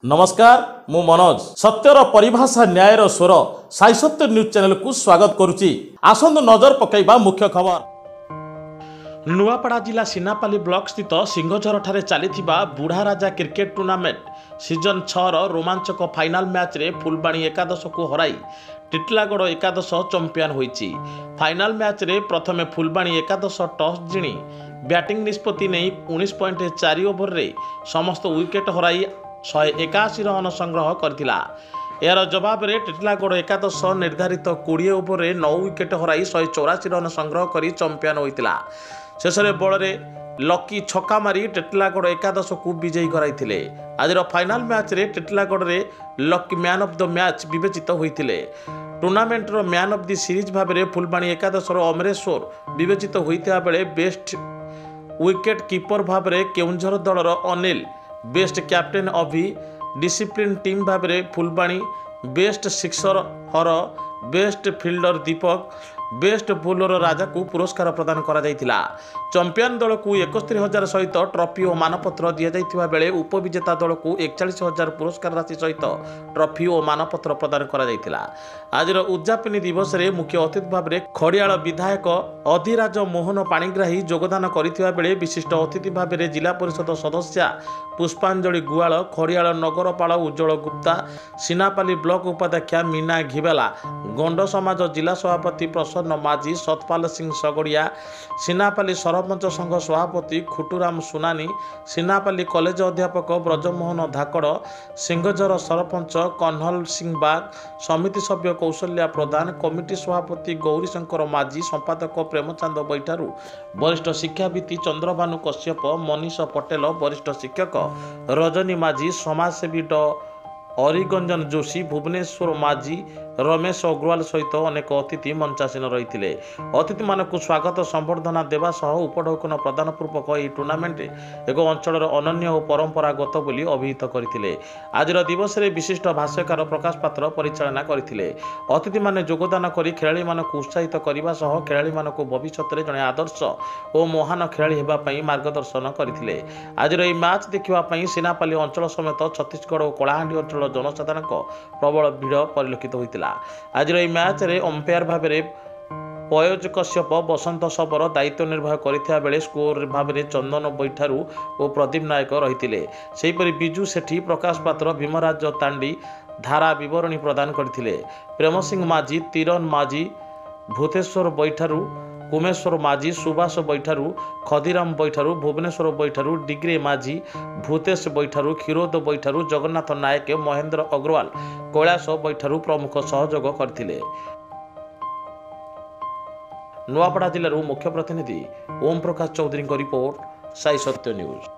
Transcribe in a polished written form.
नमस्कार मु मनोज सत्यर परिभाषा न्यायर स्वर साई सत्य न्यूज चैनल को स्वागत करुच्ची। आसंतु नजर पकईबा मुख्य खबर। नुआपड़ा जिला सिनापाली ब्लॉक स्थित सिंहझर ठारे चलीथिबा बुढ़ा राजा क्रिकेट टूर्नामेंट सीजन 6 रो रोमांचक फाइनाल मैच रे फुलबाणी एकादश को हराई टिटलागढ़ एकादश चंपियन होईची। फाइनाल मैच रे प्रथमे फुलबाणी एकादश टॉस जिणी बैटिंग निष्पत्ति नहीं 19.4 ओवर रे समस्त विकेट हराई 181 रन संग्रह करथिला। यार जवाब रे टिटलागढ़ एकादश निर्धारित 20 ओवर रे 9 विकेट हराई 184 रन संग्रह करी चंपियन होइतिला। शेषरे बल रे लकी छक्का मारी टिटलागढ़ एकादश को विजयी कराइथिले। आजिर फाइनाल मैच रे टिटलागढ़ रे lucky man of the match विवेचित होइतिले। टूर्नामेंट रो मैन ऑफ द सीरीज भाव में फुलबाणी एकादश अमरेश्वर विवेचित होइता बेले बेस्ट विकेट कीपर भाव में केउंझर दलर अनिल, बेस्ट कैप्टेन अभि, डिसिप्लिन टीम भाव में फुलबाणी, बेस्ट सिक्सर हर, बेस्ट फील्डर दीपक, बेस्ट बोलर राजा को पुरस्कार प्रदान करा जायतिला। चंपियन दल को 71,000 सहित ट्रॉफी और मानपत्र दि जाइथिबा बेले उपविजेता दल को 41,000 पुरस्कार राशि सहित ट्रॉफी और मानपत्र प्रदान करा जायतिला। आजिर उद्यापनी दिवस रे मुख्य अतिथि भाव में खड़ियाल विधायक अधिराज मोहन पाणिग्राही योगदान करथिबा बेले विशिष्ट अतिथि भाव में जिला परिषद सदस्या पुष्पांजलि गुआल, खड़ियाल नगरपाल उज्जवल गुप्ता, सिनापाली ब्लॉक उपाध्यक्षा मीना घिबेला, गंड समाज जिला सभापति प्रसन्न माझी, सतपाल सिंह सगड़िया, सिनापाली सरपंच संघ सभापति खुटुराम सुनानी, सिनापाली कॉलेज अध्यापक ब्रजमोहन धाकड़, सिंहझर सरपंच कन्हल सिंह बाग, समिति सभ्य कौशल्या प्रधान, कमिटी सभापति गौरीशंकर माझी, संपादक प्रेमचंद बैठारू, वरिष्ठ शिक्षाविद चंद्रभानु कश्यप, मनीष पटेल, वरिष्ठ शिक्षक रजनी माझी, समाजसेवी अरिगंजन जोशी, भुवनेश्वर माझी, रमेश अग्रवाल सहित अनेक अतिथि मंचासीन रही। अतिथि मानक स्वागत संबर्धना देवा सह उपढौकन प्रदान पूर्वक यह टूर्नामेंट एक अंचल अनन्य और परंपरागत बोली अभिहित करथिले। आजिर दिवस रे विशिष्ट भाष्यकार प्रकाश पात्र परिचालना करथिले। अतिथि माने योगदान करी खेलाड़ी मानक उत्साहित करने सह खेलाड़ी मानक भविष्य में जड़े आदर्श और महान खेलाड़ी हेबा पई मार्गदर्शन करथिले। आजिर यह मैच देखा सिनापाली अंचल समेत छत्तीसगढ़ और कलाहांडी अंचल जनसाधारण प्रबल भीड़ परिलक्षित होता। आज मैच रे अंपायर भाव में पयोज कश्यप बसंत शबर दायित्व निर्वाह करथिबा बेले स्कोर भाव में चंदन बैठारू और प्रदीप नायक रही। सेहीपरि बिजू सेठी, प्रकाश पात्र, भीमराज तांडी धारा विवरणी प्रदान करथिले। प्रेम सिंह माझी, तीरन माझी, भूतेश्वर बैठारू, कुमेश्वर माझी, सुभाष बैठारू, खदीराम बैठारू, भुवनेश्वर बैठारू, डिग्रे माझी, भूतेश बैठारू, क्षीरोद बैठारू, जगन्नाथ नायक, महेंद्र अग्रवाल, कैलाश बैठारू प्रमुख सहयोग करथिले। नुआपड़ा जिलूर मुख्य प्रतिनिधि ओम प्रकाश चौधरी रिपोर्ट, साई सत्य न्यूज।